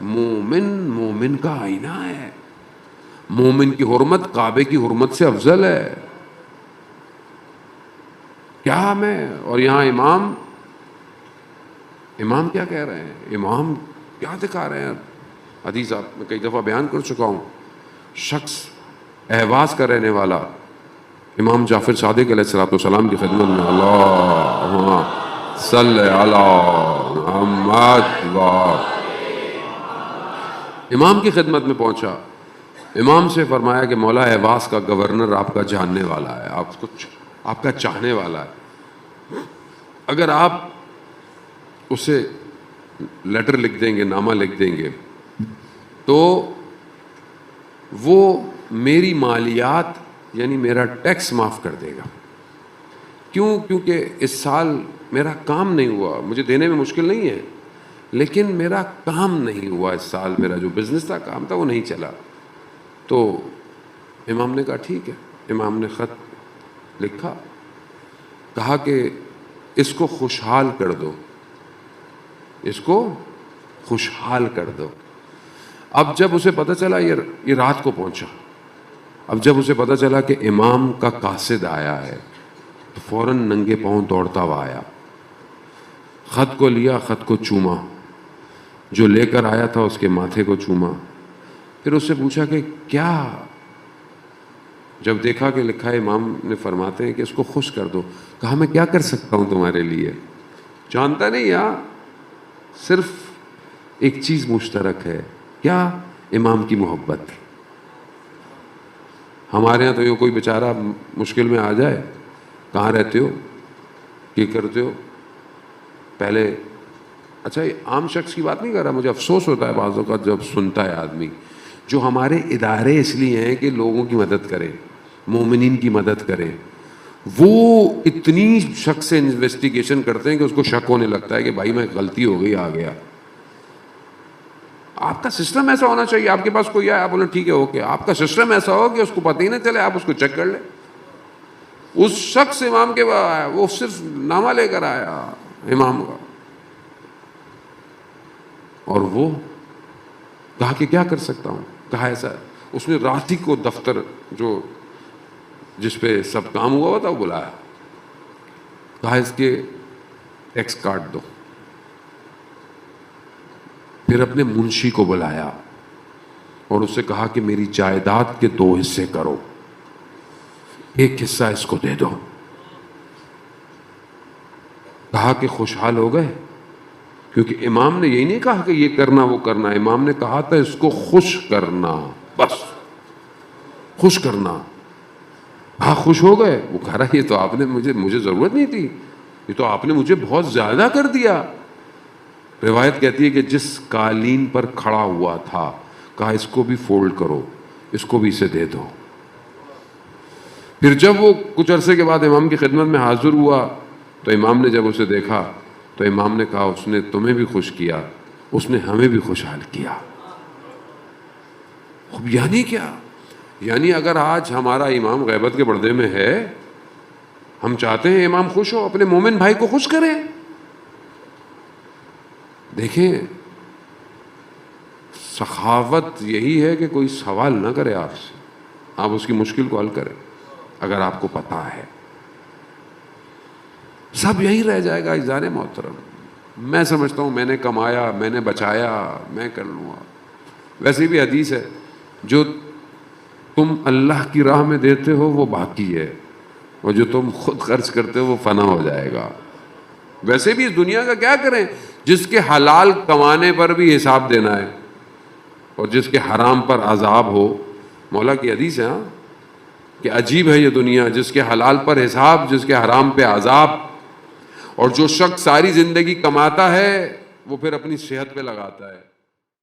مومن مومن کا آئینہ ہے. مومن کی حرمت کعبے کی حرمت سے افضل ہے. کیا میں اور یہاں امام کیا کہہ رہے ہیں؟ امام کیا دکھا رہے ہیں؟ حدیث آپ میں کئی دفعہ بیان کر چکا ہوں. شخص اہواز کا رہنے والا امام جعفر صادق علیہ السلام کی خدمت میں اللہم صلی علی محمد امام کی خدمت میں پہنچا. امام سے فرمایا کہ مولا اہواز کا گورنر آپ کا جاننے والا ہے, آپ کا چاہنے والا ہے. اگر آپ اسے لیٹر لکھ دیں گے, نامہ لکھ دیں گے, تو وہ میری مالیات یعنی میرا ٹیکس معاف کر دے گا. کیوں؟ کیونکہ اس سال میرا کام نہیں ہوا. مجھے دینے میں مشکل نہیں ہے, لیکن میرا کام نہیں ہوا اس سال. میرا جو بزنس تھا, کام تھا, وہ نہیں چلا. تو امام نے کہا ٹھیک ہے. امام نے خط لکھا, کہا کہ اس کو خوشحال کر دو, اس کو خوشحال کر دو. اب جب اسے پتہ چلا, یہ رات کو پہنچا, اب جب اسے پتہ چلا کہ امام کا قاصد آیا ہے, تو فوراً ننگے پاؤں دوڑتا ہوا آیا, خط کو لیا, خط کو چوما, جو لے کر آیا تھا اس کے ماتھے کو چوما. پھر اس سے پوچھا کہ کیا؟ جب دیکھا کہ لکھا ہے, امام نے فرماتے ہیں کہ اس کو خوش کر دو. کہا میں کیا کر سکتا ہوں تمہارے لیے؟ جانتا نہیں, یہاں صرف ایک چیز مشترک ہے. کیا؟ امام کی محبت. ہمارے ہاں تو یہ کوئی بیچارہ مشکل میں آ جائے, کہاں رہتے ہو, کیا کرتے ہو, پہلے اچھا یہ عام شخص کی بات نہیں کر رہا, مجھے افسوس ہوتا ہے بعض اوقات جب سنتا ہے آدمی, جو ہمارے ادارے اس لیے ہیں کہ لوگوں کی مدد کریں, مومنین کی مدد کریں, وہ اتنی شک سے انویسٹیگیشن کرتے ہیں کہ اس کو شک ہونے لگتا ہے کہ بھائی میں غلطی ہو گئی, آ گیا. آپ کا سسٹم ایسا ہونا چاہیے, آپ کے پاس کوئی آیا, آپ بولے ٹھیک ہے اوکے, آپ کا سسٹم ایسا ہو کہ اس کو پتہ ہی نہ چلے, آپ اس کو چیک کر لیں. اس شخص امام کے بعد آیا, وہ صرف نامہ لے کر آیا امام کا, اور وہ کہا کہ کیا کر سکتا ہوں. کہا ایسا, اس نے رات ہی کو دفتر جو جس پہ سب کام ہوا تھا وہ بلایا, کہا اس کے ٹیکس کاٹ دو. پھر اپنے منشی کو بلایا اور اس سے کہا کہ میری جائیداد کے 2 حصے کرو, ایک حصہ اس کو دے دو. کہا کہ خوشحال ہو گئے, کیونکہ امام نے یہی نہیں کہا کہ یہ کرنا وہ کرنا, امام نے کہا تھا اس کو خوش کرنا, بس خوش کرنا. ہاں خوش ہو گئے. وہ کہہ رہا یہ تو آپ نے مجھے ضرورت نہیں تھی, یہ تو آپ نے مجھے بہت زیادہ کر دیا. روایت کہتی ہے کہ جس قالین پر کھڑا ہوا تھا, کہا اس کو بھی فولڈ کرو, اس کو بھی اسے دے دو. پھر جب وہ کچھ عرصے کے بعد امام کی خدمت میں حاضر ہوا, تو امام نے جب اسے دیکھا تو امام نے کہا اس نے تمہیں بھی خوش کیا, اس نے ہمیں بھی خوشحال کیا. یعنی کیا؟ یعنی اگر آج ہمارا امام غیبت کے پردے میں ہے, ہم چاہتے ہیں امام خوش ہو, اپنے مومن بھائی کو خوش کریں. دیکھیں سخاوت یہی ہے کہ کوئی سوال نہ کرے آپ سے, آپ اس کی مشکل کو حل کریں اگر آپ کو پتہ ہے. سب یہی رہ جائے گا. عزیزان محترم, میں سمجھتا ہوں میں نے کمایا, میں نے بچایا, میں کر لوں گا. ویسے بھی حدیث ہے, جو تم اللہ کی راہ میں دیتے ہو وہ باقی ہے, اور جو تم خود خرچ کرتے ہو وہ فنا ہو جائے گا. ویسے بھی اس دنیا کا کیا کریں, جس کے حلال کمانے پر بھی حساب دینا ہے اور جس کے حرام پر عذاب ہو. مولا کی حدیث ہے ہاں کہ عجیب ہے یہ دنیا, جس کے حلال پر حساب, جس کے حرام پہ عذاب. اور جو شخص ساری زندگی کماتا ہے وہ پھر اپنی صحت پہ لگاتا ہے.